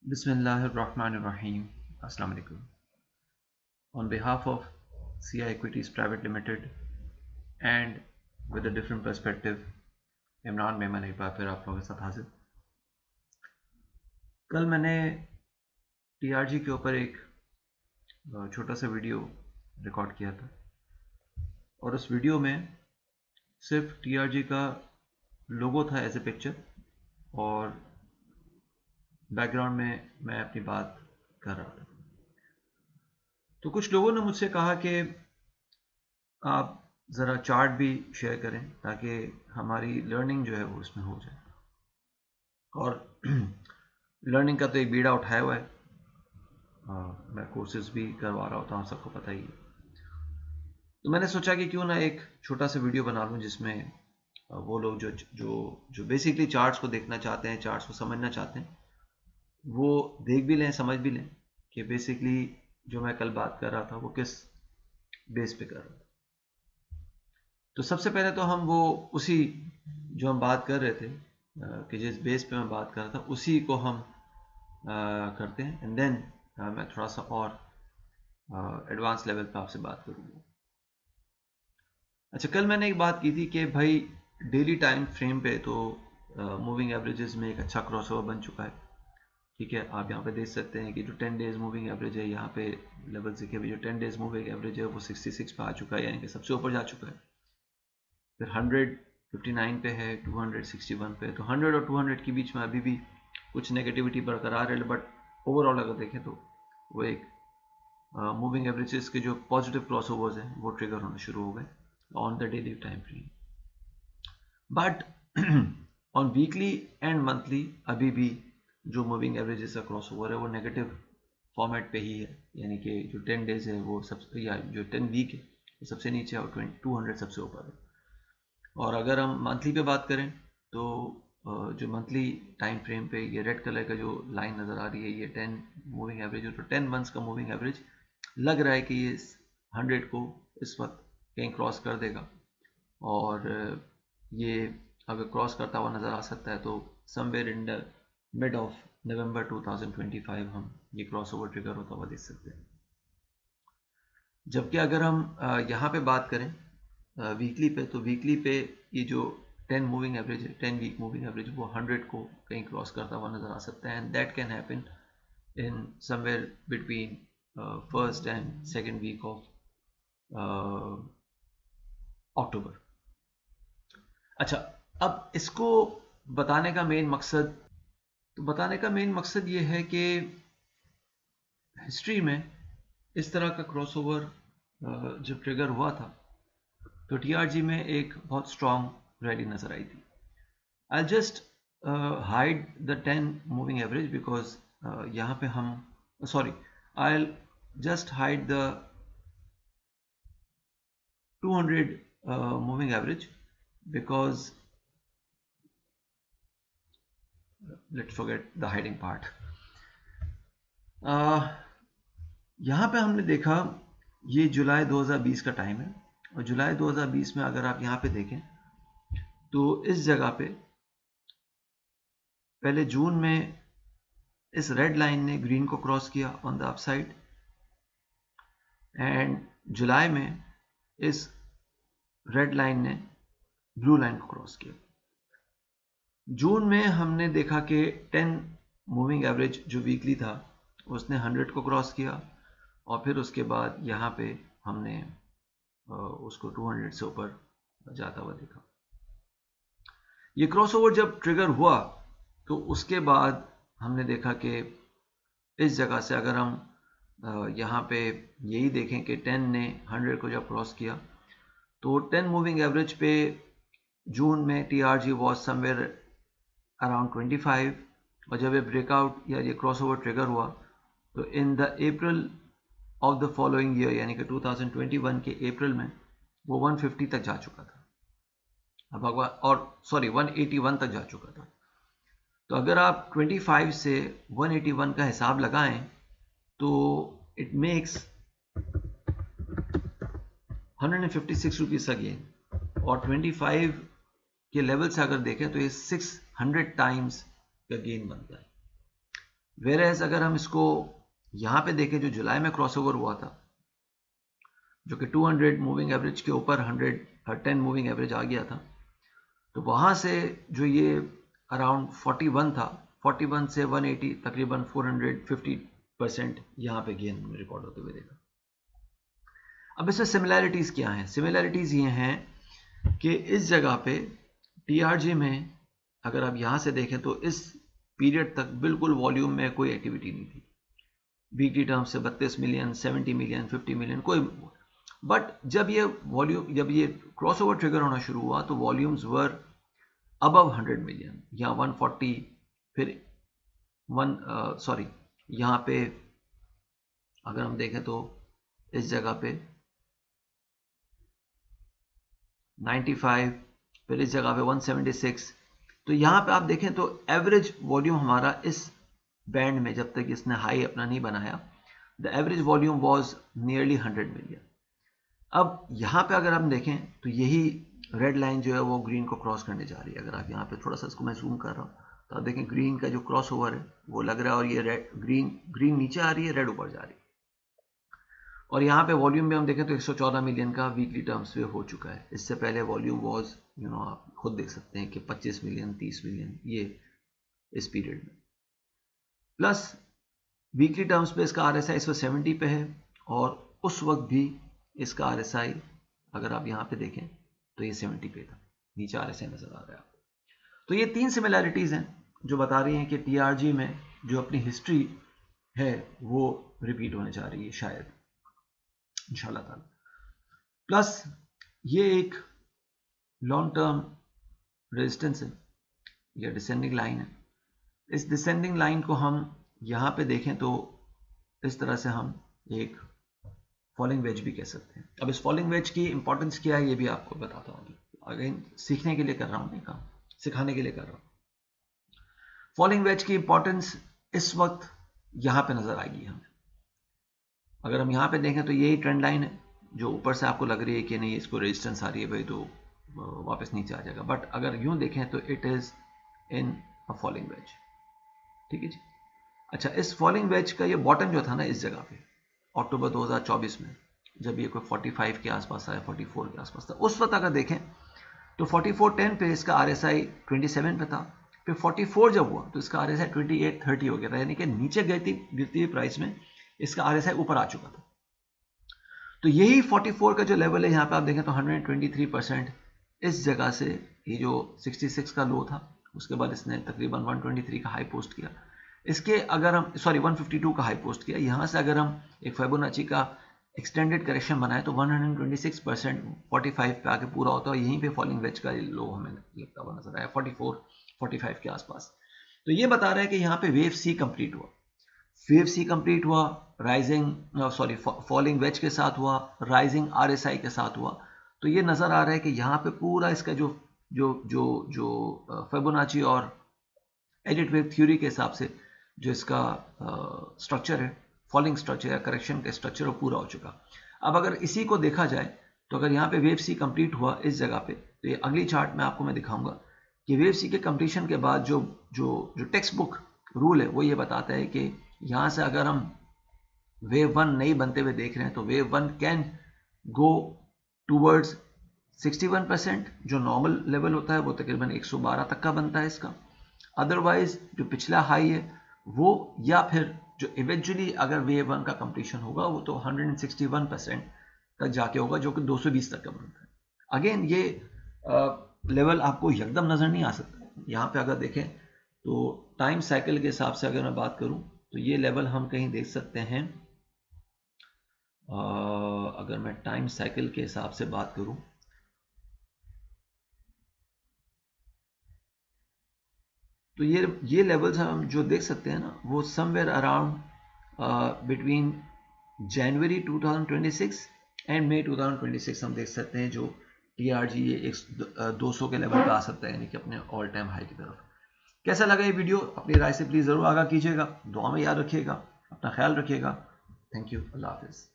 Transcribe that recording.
Bismillahirrahmanirrahim. Assalamu alaikum. On behalf of CI Equities Private Limited and with a different perspective, Imran Memon एक बार फिर आप लोगों के साथ हाजिर। कल मैंने टीआरजी के ऊपर एक छोटा सा वीडियो रिकॉर्ड किया था और उस वीडियो में सिर्फ टीआरजी का लोगो था एज ए पिक्चर और बैकग्राउंड में मैं अपनी बात कर रहा था। तो कुछ लोगों ने मुझसे कहा कि आप ज़रा चार्ट भी शेयर करें ताकि हमारी लर्निंग जो है वो उसमें हो जाए। और लर्निंग का तो एक बीड़ा उठाया हुआ है, मैं कोर्सेज भी करवा रहा होता हूँ, सबको पता ही है। तो मैंने सोचा कि क्यों ना एक छोटा सा वीडियो बना लूँ जिसमें वो लोग जो जो जो बेसिकली चार्ट्स को देखना चाहते हैं, चार्ट्स को समझना चाहते हैं, वो देख भी लें, समझ भी लें कि बेसिकली जो मैं कल बात कर रहा था वो किस बेस पे कर रहा था। तो सबसे पहले तो हम वो उसी जो हम बात कर रहे थे कि जिस बेस पे मैं बात कर रहा था उसी को हम करते हैं एंड देन मैं थोड़ा सा और एडवांस लेवल पे आपसे बात करूँगा। अच्छा, कल मैंने एक बात की थी कि भाई डेली टाइम फ्रेम पे तो मूविंग एवरेजेस में एक अच्छा क्रॉसओवर बन चुका है। ठीक है, आप यहाँ पे देख सकते हैं कि जो 10 डेज मूविंग एवरेज है, यहाँ पे लेवल से के भी जो 10 डेज मूविंग एवरेज है वो 66 पे आ चुका है, यानी कि सबसे ऊपर जा चुका है। फिर 159 पे है, 261 पे, तो 100 और 200 के बीच में अभी भी कुछ नेगेटिविटी बरकरार है, बट ओवरऑल अगर देखें तो वो एक मूविंग एवरेजेस के जो पॉजिटिव क्रॉसओवर्स हैं वो ट्रिगर होना शुरू हो गए on the daily time frame. But on weekly and monthly अभी भी जो मूविंग एवरेजेस का क्रॉसओवर है वो नेगेटिव फॉर्मेट पे ही है, यानी कि जो 10 डेज है वो सबसे, या जो 10 वीक है वो सबसे नीचे है और 200 सबसे ऊपर है। और अगर हम मंथली पे बात करें तो जो मंथली टाइम फ्रेम पे ये रेड कलर का जो लाइन नज़र आ रही है, ये 10 मूविंग एवरेज है, तो 10 मंथ्स का मूविंग एवरेज लग रहा है कि ये 100 को इस वक्त कहीं क्रॉस कर देगा। और ये अगर क्रॉस करता हुआ नज़र आ सकता है तो somewhere in the mid of November 2025 हम ये क्रॉस ओवर ट्रिगर होता हुआ देख सकते हैं। जबकि अगर हम यहाँ पे बात करें वीकली पे, तो वीकली पे ये जो 10 मूविंग एवरेज है, 10 वीक मूविंग एवरेज, वो 100 को कहीं क्रॉस करता हुआ नज़र आ सकता है and that can happen in somewhere between first and second week of October. अच्छा, अब इसको बताने का मेन मकसद ये है कि हिस्ट्री में इस तरह का क्रॉसओवर जब ट्रिगर हुआ था तो टीआरजी में एक बहुत स्ट्रॉन्ग रैली नजर आई थी। I just hide the 10 moving average because यहाँ पे हम I just hide the 200 moving average because let's forget the hiding part. यहाँ पे हमने देखा ये जुलाई 2020 का टाइम है और जुलाई 2020 में अगर आप यहाँ पे देखें तो इस जगह पे पहले जून में इस रेड लाइन ने ग्रीन को क्रॉस किया ऑन द अपसाइड एंड जुलाई में इस रेड लाइन ने ब्लू लाइन को क्रॉस किया। जून में हमने देखा कि 10 मूविंग एवरेज जो वीकली था उसने 100 को क्रॉस किया और फिर उसके बाद यहाँ पे हमने उसको 200 से ऊपर जाता हुआ देखा। ये क्रॉसओवर जब ट्रिगर हुआ तो उसके बाद हमने देखा कि इस जगह से अगर हम यहाँ पे यही देखें कि 10 ने 100 को जब क्रॉस किया तो 10 मूविंग एवरेज पे जून में टीआरजी वॉज समवेयर अराउंड 25 और जब ये ब्रेकआउट या ये क्रॉसओवर ट्रिगर हुआ तो in the April of the following year यानी कि 2021 के अप्रैल में वो 150 तक जा चुका था, अब और 181 तक जा चुका था। तो अगर आप 25 से 181 का हिसाब लगाएं तो इट मेक्स 156 रुपीज़ का गेन और 25 के लेवल से अगर देखें तो ये 600 टाइम्स का गेन बनता है। वेयर एज अगर हम इसको यहाँ पे देखें, जो जुलाई में क्रॉसओवर हुआ था, जो कि 200 मूविंग एवरेज के ऊपर 110 मूविंग एवरेज आ गया था, तो वहाँ से जो ये अराउंड 41 था, 41 से 180 तकरीबन 450% यहाँ पे गेन रिकॉर्ड होते हुए देखा। अब इसमें सिमिलैरिटीज़ क्या हैं? सिमिलैरिटीज़ ये हैं कि इस जगह पे टीआरजी में अगर आप यहाँ से देखें तो इस पीरियड तक बिल्कुल वॉल्यूम में कोई एक्टिविटी नहीं थी। वीकली टर्म से 32 मिलियन, 70 मिलियन, 50 मिलियन कोई, बट जब ये क्रॉसओवर ट्रिगर होना शुरू हुआ तो वॉल्यूम्स वर अबव 100 मिलियन या 140, फिर यहाँ पे अगर हम देखें तो इस जगह पे 95, फिर इस जगह पे 176। तो यहाँ पे आप देखें तो एवरेज वॉल्यूम हमारा इस बैंड में, जब तक इसने हाई अपना नहीं बनाया, the average volume was nearly 100 million. अब यहाँ पे अगर हम देखें तो यही रेड लाइन जो है वो ग्रीन को क्रॉस करने जा रही है। अगर आप यहाँ पे थोड़ा सा इसको मैं जूम कर रहा हूँ तो आप देखें ग्रीन का जो क्रॉस ओवर है वो लग रहा है, और ये रेड ग्रीन नीचे आ रही है, रेड ऊपर जा रही है। और यहाँ पे वॉल्यूम में हम देखें तो 114 मिलियन का वीकली टर्म्स पे हो चुका है। इससे पहले वॉल्यूम वाज आप खुद देख सकते हैं कि 25 मिलियन, 30 मिलियन ये इस पीरियड में। प्लस वीकली टर्म्स पे इसका RSI इस वक्त 70 पे है, और उस वक्त भी इसका RSI अगर आप यहाँ पे देखें तो ये 70 पे था, नीचे RSI नजर आ रहा है आपको। तो ये 3 सिमिलैरिटीज हैं जो बता रही हैं कि टीआरजी में जो अपनी हिस्ट्री है वो रिपीट होने जा रही है शायद, इंशाल्लाह ताला। प्लस ये एक लॉन्ग टर्म रेजिस्टेंस है या डिसेंडिंग लाइन है। इस डिसेंडिंग लाइन को हम यहाँ पे देखें तो इस तरह से हम एक फॉलिंग वेज भी कह सकते हैं। अब इस फॉलिंग वेज की इंपॉर्टेंस क्या है ये भी आपको बताता हूँ। अगेन सीखने के लिए कर रहा हूँ, ये काम सिखाने के लिए कर रहा हूँ। फॉलिंग वेज की इंपॉर्टेंस इस वक्त यहाँ पे नजर आएगी हमें। अगर हम यहाँ पे देखें तो यही ट्रेंड लाइन है जो ऊपर से आपको लग रही है कि नहीं इसको रेजिस्टेंस आ रही है भाई तो वापस नीचे आ जाएगा, बट अगर यूं देखें तो it is in a falling veg. ठीक है जी। अच्छा, इस फॉलिंग वेज का ये बॉटम जो था ना इस जगह पे अक्टूबर 2024 में, जब ये कोई 45 के आसपास आया, 44 के आसपास था, उस वक्त अगर देखें तो 44.10 पे इसका RSI 27 पे था। फिर 44 जब हुआ तो इसका RSI 28.30 हो गया था, यानी कि नीचे गिरती हुई प्राइस में इसका RSI ऊपर आ चुका था। तो यही 44 का जो लेवल है यहाँ पे आप देखें तो 123% इस जगह से, ये जो 66 का लो था उसके बाद इसने तकरीबन 123 का हाई पोस्ट किया। इसके अगर हम 152 का हाई पोस्ट किया, यहाँ से अगर हम एक फिबोनाची का एक्सटेंडेड करेक्शन बनाए तो 126% 45 पे आके पूरा होता है। यहीं पे फॉलिंग वेज का लो हमें लगता हुआ नजर आया 44-45 के आसपास। तो ये बता रहा है कि यहाँ पे वेव सी कंप्लीट हुआ, वेव सी कंप्लीट हुआ राइजिंग फॉलिंग वेज के साथ हुआ, राइजिंग RSI के साथ हुआ। तो ये नजर आ रहा है कि यहाँ पे पूरा इसका जो जो जो जो फिबोनाची और एडिट वेव थ्योरी के हिसाब से जो इसका स्ट्रक्चर है, फॉलिंग स्ट्रक्चर या करेक्शन का स्ट्रक्चर, वो पूरा हो चुका। अब अगर इसी को देखा जाए तो अगर यहाँ पे वेव सी कंप्लीट हुआ इस जगह पे, तो ये अगली चार्ट में आपको मैं दिखाऊंगा कि वेव सी के कंप्लीशन के बाद जो जो जो टेक्स्ट बुक रूल है वो ये बताता है कि यहाँ से अगर हम वेव वन नहीं बनते हुए देख रहे हैं तो wave one can go towards 61%, जो नॉर्मल लेवल होता है वो तकरीबन 112 तक का बनता है इसका। अदरवाइज जो पिछला हाई है वो, या फिर जो इवेंचुअली अगर वेव वन का कंप्लीशन होगा वो तो 161% तक जाके होगा, जो कि 220 तक का बनता है। अगेन ये लेवल आपको एकदम नजर नहीं आ सकता। यहाँ पे अगर देखें तो टाइम साइकिल के हिसाब से अगर मैं बात करूं तो ये लेवल हम कहीं देख सकते हैं। अगर मैं टाइम साइकिल के हिसाब से बात करूं तो ये लेवल्स हम जो देख सकते हैं ना वो somewhere around between January 2026 and May 2026 हम देख सकते हैं, जो टीआरजी ये 200 के लेवल पे आ सकता है, यानी कि अपने ऑल टाइम हाई की तरफ। कैसा लगा ये वीडियो? अपनी राय से प्लीज़ ज़रूर आगाह कीजिएगा, दुआ में याद रखिएगा, अपना ख्याल रखिएगा। थैंक यू, अल्लाह हाफिज़।